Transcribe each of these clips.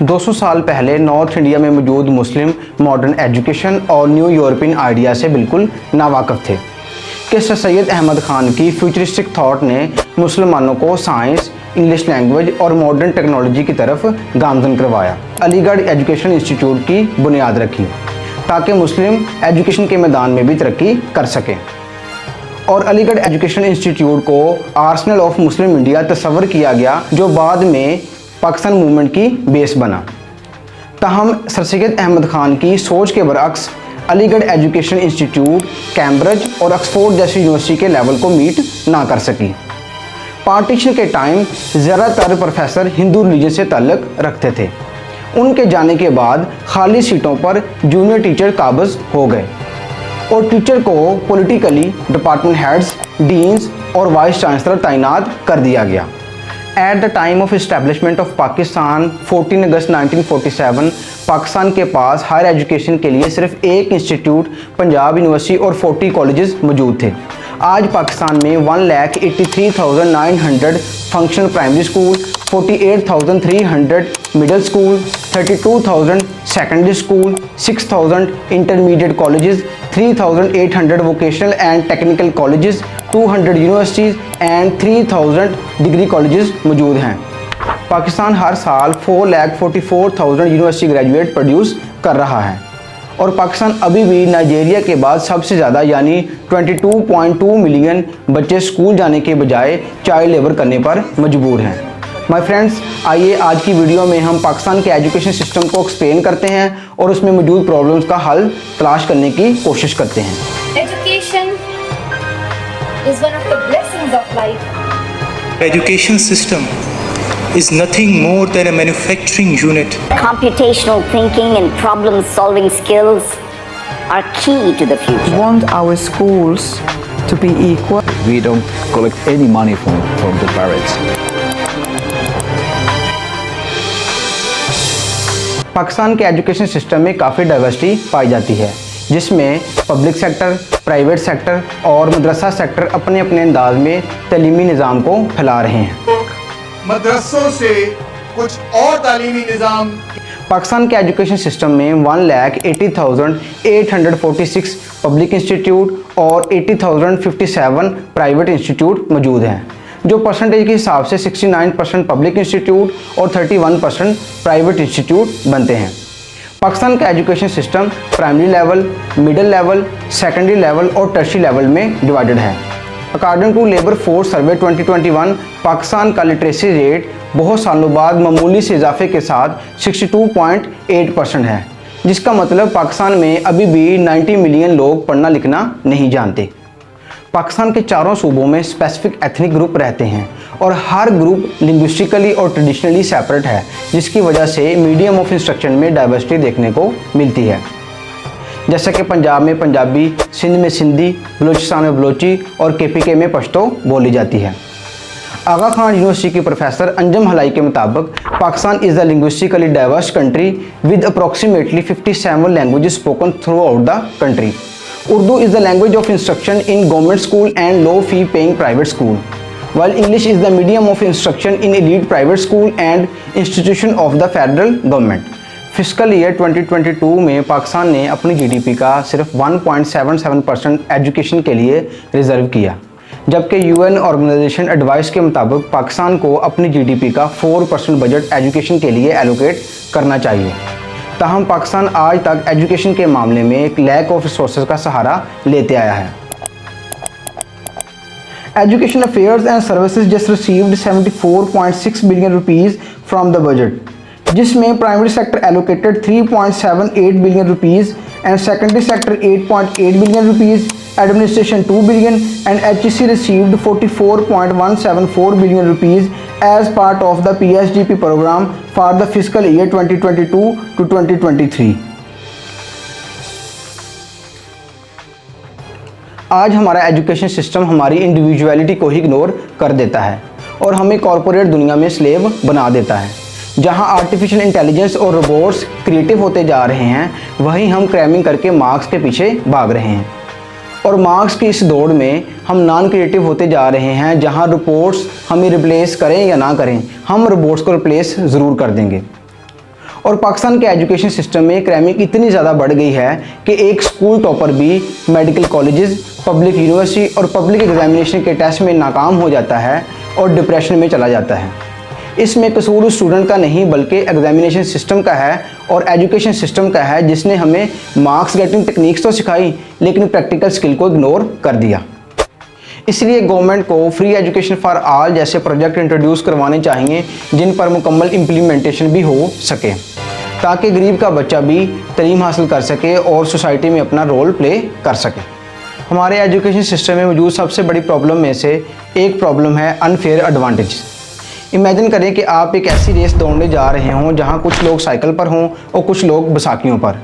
200 साल पहले north India में मौजूद मुस्लिम मॉडर्न एजुकेशन और न्यू यूरोपियन आइडिया से बिल्कुल नावाकिफ़ थे कि सर सैयद अहमद ख़ान की फ्यूचरिस्टिक थॉट ने मुसलमानों को साइंस, इंग्लिश लैंग्वेज और मॉडर्न टेक्नोलॉजी की तरफ गामज़न करवाया। अलीगढ़ एजुकेशन इंस्टीट्यूट की बुनियाद रखी ताकि मुस्लिम एजुकेशन के मैदान में भी तरक्की कर सकें और अलीगढ़ एजुकेशन इंस्टीट्यूट को आर्सेनल ऑफ मुस्लिम इंडिया तस्वर किया गया, जो बाद में पाकिस्तान मूवमेंट की बेस बना। ताहम सर सैयद अहमद ख़ान की सोच के बरअक्स अलीगढ़ एजुकेशन इंस्टीट्यूट कैम्ब्रिज और ऑक्सफोर्ड जैसी यूनिवर्सिटी के लेवल को मीट ना कर सकी। पार्टीशन के टाइम ज़्यादातर प्रोफेसर हिंदू रिलीजन से ताल्लुक़ रखते थे। उनके जाने के बाद खाली सीटों पर जूनियर टीचर काबिज़ हो गए और टीचर को पॉलिटिकली डिपार्टमेंट हेड्स, डीन्स और वाइस चांसलर तैनात कर दिया गया। At the time of establishment of Pakistan 14 अगस्त 1947 पाकिस्तान के पास हायर एजुकेशन के लिए सिर्फ एक इंस्टीट्यूट पंजाब यूनिवर्सिटी और 40 कॉलेजेस मौजूद थे। आज पाकिस्तान में 1,83,900 functional primary school, 48,300 middle school, 32,000 secondary school, 6,000 intermediate colleges, 3,800 vocational and technical colleges, 200 universities and 3,000 degree colleges मौजूद हैं। पाकिस्तान हर साल 4,44,000 यूनिवर्सिटी ग्रेजुएट प्रोड्यूस कर रहा है और पाकिस्तान अभी भी नाइजीरिया के बाद सबसे ज़्यादा यानी 22.2 मिलियन बच्चे स्कूल जाने के बजाय चाइल्ड लेबर करने पर मजबूर हैं। माय फ्रेंड्स, आइए आज की वीडियो में हम पाकिस्तान के एजुकेशन सिस्टम को एक्सप्लेन करते हैं और उसमें मौजूद प्रॉब्लम्स का हल तलाश करने की कोशिश करते हैं। Education is one of the blessings of life. Education system is nothing more than a manufacturing unit. Computational thinking and problem-solving skills are key to the future. We want our schools to be equal. We don't collect any money from the parents. Pakistan के education system में काफ़ी diversity पाई जाती है, जिसमें public sector, private sector और मदरसा sector अपने अपने अंदाज में तलीमी निज़ाम को फैला रहे हैं। मदरसों से कुछ और तालीमी निज़ाम। पाकिस्तान के एजुकेशन सिस्टम में 1,80,846 पब्लिक इंस्टीट्यूट और 80,057 प्राइवेट इंस्टीट्यूट मौजूद हैं, जो परसेंटेज के हिसाब से 69% पब्लिक इंस्टीट्यूट और 31% प्राइवेट इंस्टीट्यूट बनते हैं। पाकिस्तान का education system primary level, middle level, secondary level और टर्शियरी लेवल में डिवाइडेड है। According to labour force survey 2021 Pakistan का लिटरेसी रेट बहुत सालों बाद मामूली से इजाफे के साथ 62.8% है, जिसका मतलब पाकिस्तान में अभी भी 90 मिलियन लोग पढ़ना लिखना नहीं जानते। पाकिस्तान के चारों सूबों में स्पेसिफिक एथनिक ग्रुप रहते हैं और हर ग्रुप लिंग्विस्टिकली और ट्रेडिशनली सेपरेट है, जिसकी वजह से मीडियम ऑफ इंस्ट्रक्शन में डाइवर्सिटी देखने को मिलती है। जैसा कि पंजाब में पंजाबी, सिंध में सिंधी, बलूचिस्तान में बलोची और KPK में पश्तो बोली जाती है। आगा खान यूनिवर्सिटी की प्रोफेसर अंजम हलाई के मुताबिक Pakistan is the linguistically diverse country with approximately 57 languages spoken through out the country. Urdu is the language of instruction in government school and low fee paying private school, while English is the medium of instruction in elite private school and institution of the federal government. Fiscal year 2022 में पाकिस्तान ने अपनी GDP का सिर्फ 1.77% education के लिए reserve किया, जबकि UN organisation advice के मुताबिक पाकिस्तान को अपनी GDP का 4% बजट एजुकेशन के लिए एलोकेट करना चाहिए। ताहम पाकिस्तान आज तक एजुकेशन के मामले में एक लैक ऑफ रिसोर्सेज का सहारा लेते आया है। Education affairs and services just received 74.6 billion rupees from the budget, जिसमें primary sector allocated 3.78 billion rupees and secondary sector 8.8 billion rupees, administration 2 billion and HEC received 44.174 billion rupees as part of the PSGP program for the fiscal year 2022 to 2023. आज हमारा education system हमारी individuality को ही ignore कर देता है और हमें corporate दुनिया में स्लेव बना देता है। जहां आर्टिफिशियल इंटेलिजेंस और रोबोट्स क्रिएटिव होते जा रहे हैं, वहीं हम क्रैमिंग करके मार्क्स के पीछे भाग रहे हैं और मार्क्स की इस दौड़ में हम नॉन क्रिएटिव होते जा रहे हैं। जहां रोबोट्स हमें रिप्लेस करें या ना करें, हम रोबोट्स को रिप्लेस ज़रूर कर देंगे और पाकिस्तान के एजुकेशन सिस्टम में क्रैमिंग इतनी ज़्यादा बढ़ गई है कि एक स्कूल टॉपर भी मेडिकल कॉलेजेस, पब्लिक यूनिवर्सिटी और पब्लिक एग्जामिनेशन के टेस्ट में नाकाम हो जाता है और डिप्रेशन में चला जाता है। इसमें कसूर उस स्टूडेंट का नहीं बल्कि एग्जामिनेशन सिस्टम का है और एजुकेशन सिस्टम का है, जिसने हमें मार्क्स गेटिंग टेक्निक्स तो सिखाई लेकिन प्रैक्टिकल स्किल को इग्नोर कर दिया। इसलिए गवर्नमेंट को फ्री एजुकेशन फॉर ऑल जैसे प्रोजेक्ट इंट्रोड्यूस करवाने चाहिए जिन पर मुकम्मल इम्प्लीमेंटेशन भी हो सके, ताकि गरीब का बच्चा भी तालीम हासिल कर सके और सोसाइटी में अपना रोल प्ले कर सके। हमारे एजुकेशन सिस्टम में मौजूद सबसे बड़ी प्रॉब्लम में से एक प्रॉब्लम है अनफेयर एडवांटेज। इमेजिन करें कि आप एक ऐसी रेस दौड़ने जा रहे हों जहां कुछ लोग साइकिल पर हों और कुछ लोग बैसाखियों पर।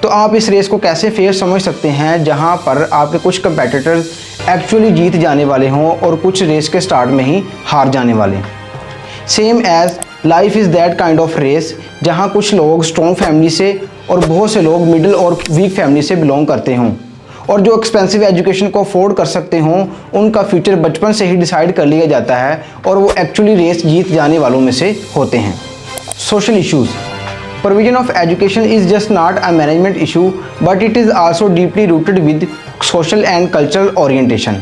तो आप इस रेस को कैसे फेयर समझ सकते हैं जहां पर आपके कुछ कंपेटिटर्स एक्चुअली जीत जाने वाले हों और कुछ रेस के स्टार्ट में ही हार जाने वाले। Same as life is that kind of race जहां कुछ लोग स्ट्रॉन्ग फैमिली से और बहुत से लोग मिडिल और वीक फैमिली से बिलोंग करते हों और जो एक्सपेंसिव एजुकेशन को अफोर्ड कर सकते हों उनका फ्यूचर बचपन से ही डिसाइड कर लिया जाता है और वो एक्चुअली रेस जीत जाने वालों में से होते हैं। Social issues. Provision of education is just not a management issue, but it is also deeply rooted with social and cultural orientation.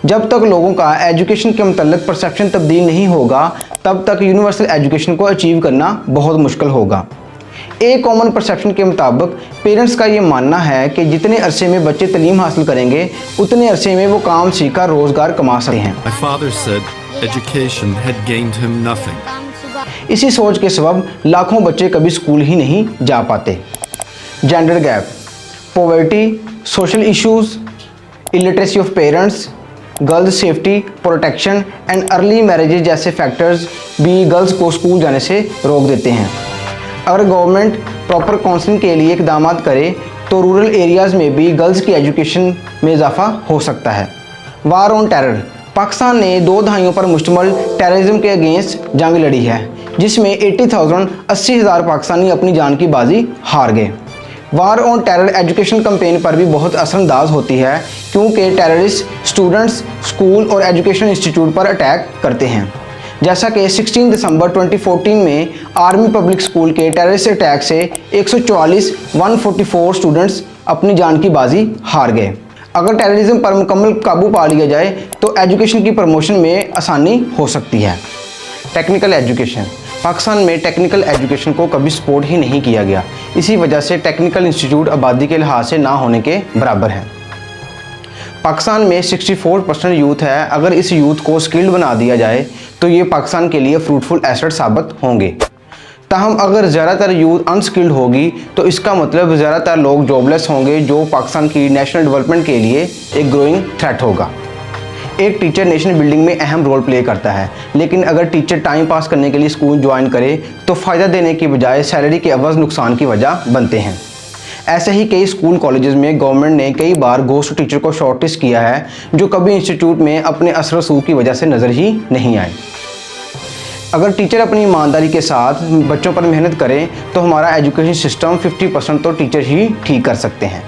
जब तक लोगों का एजुकेशन के मतलब परसेप्शन तब्दील नहीं होगा तब तक यूनिवर्सल एजुकेशन को अचीव करना बहुत मुश्किल होगा। एक कॉमन परसेप्शन के मुताबिक पेरेंट्स का ये मानना है कि जितने अरसे में बच्चे तालीम हासिल करेंगे उतने अरसे में वो काम सीख कर रोज़गार कमा सकते हैं। My father said education had gained him nothing. इसी सोच के सबब लाखों बच्चे कभी स्कूल ही नहीं जा पाते। Gender gap, poverty, social issues, illiteracy of parents, girls safety, protection and early marriages जैसे फैक्टर्स भी गर्ल्स को स्कूल जाने से रोक देते हैं। अगर गवर्नमेंट प्रॉपर काउंसलिंग के लिए इकदाम करे तो रूरल एरियाज़ में भी गर्ल्स की एजुकेशन में इजाफा हो सकता है। War on terror. पाकिस्तान ने 2 दहाइयों पर मुश्तमिल टेररिज्म के अगेंस्ट जंग लड़ी है जिसमें 80,000 पाकिस्तानी अपनी जान की बाजी हार गए। War on terror education campaign पर भी बहुत असरअंदाज होती है क्योंकि टेररिस्ट स्टूडेंट्स, स्कूल और एजुकेशन इंस्टीट्यूट पर अटैक करते हैं। जैसा कि 16 दिसंबर 2014 में आर्मी पब्लिक स्कूल के टेररिस्ट अटैक से 144 स्टूडेंट्स अपनी जान की बाजी हार गए। अगर टेररिज्म पर मुकम्मल काबू पा लिया जाए तो एजुकेशन की प्रमोशन में आसानी हो सकती है। Technical education. पाकिस्तान में टेक्निकल एजुकेशन को कभी सपोर्ट ही नहीं किया गया। इसी वजह से टेक्निकल इंस्टीट्यूट आबादी के लिहाज से ना होने के बराबर है। पाकिस्तान में 64% यूथ है। अगर इस यूथ को स्किल्ड बना दिया जाए तो ये पाकिस्तान के लिए फ्रूटफुल एसेट साबित होंगे। ताहम अगर ज़्यादातर यूथ अनस्किल्ड होगी तो इसका मतलब ज़्यादातर लोग जॉबलेस होंगे जो पाकिस्तान की नेशनल डेवलपमेंट के लिए एक ग्रोइंग थ्रेट होगा। एक टीचर नेशन बिल्डिंग में अहम रोल प्ले करता है, लेकिन अगर टीचर टाइम पास करने के लिए स्कूल ज्वाइन करे तो फ़ायदा देने की बजाय सैलरी के अवज़ नुकसान की वजह बनते हैं। ऐसे ही कई स्कूल कॉलेजेस में गवर्नमेंट ने कई बार घोस्ट टीचर को शॉर्टलिस्ट किया है जो कभी इंस्टीट्यूट में अपने असर रसूख की वजह से नज़र ही नहीं आए। अगर टीचर अपनी ईमानदारी के साथ बच्चों पर मेहनत करें तो हमारा एजुकेशन सिस्टम 50% तो टीचर ही ठीक कर सकते हैं।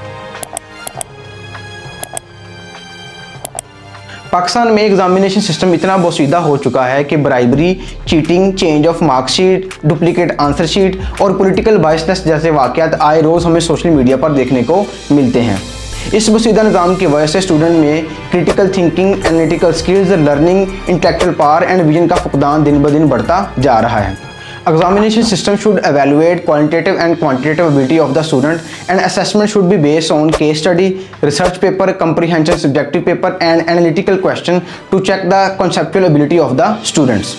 पाकिस्तान में एग्जामिनेशन सिस्टम इतना बोसीदा हो चुका है कि bribery, cheating, change of marksheet, duplicate answer sheet और पॉलिटिकल बायसनेस जैसे वाक़यात आए रोज़ हमें सोशल मीडिया पर देखने को मिलते हैं। इस बोसीदा निज़ाम की वजह से स्टूडेंट में critical thinking, analytical skills, learning, intellectual power and vision का फुकदान दिन ब दिन बढ़ता जा रहा है। Examination system should evaluate qualitative and quantitative ability of the student, and assessment should be based on case study, research paper, comprehension subjective paper and analytical question to check the conceptual ability of the students.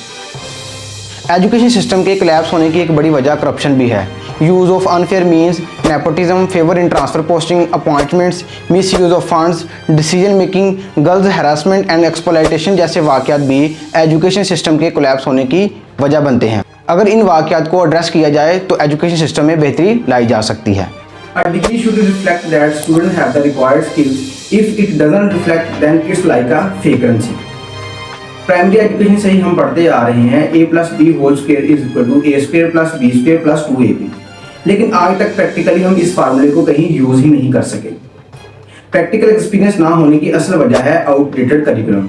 Education system के collapse होने की एक बड़ी वजह corruption भी है। Use of unfair means, nepotism, favour in transfer posting, appointments, miss use of funds, decision making, girls harassment and exploitation जैसे वाक़यात भी एजुकेशन सिस्टम के कोलैप्स होने की वजह बनते हैं। अगर इन वाक़यात को एड्रेस किया जाए तो एजुकेशन सिस्टम में बेहतरी लाई जा सकती है। A degree should reflect that students have the required skills. If it doesn't reflect, then it's like a fake currency. Primary education से ही हम पढ़ते आ रहे हैं a+b² = a²+b² + 2ab, लेकिन आज तक प्रैक्टिकली हम इस फार्मूले को कहीं यूज ही नहीं कर सके। प्रैक्टिकल एक्सपीरियंस ना होने की असल वजह है आउटडेटेड करिकुलम।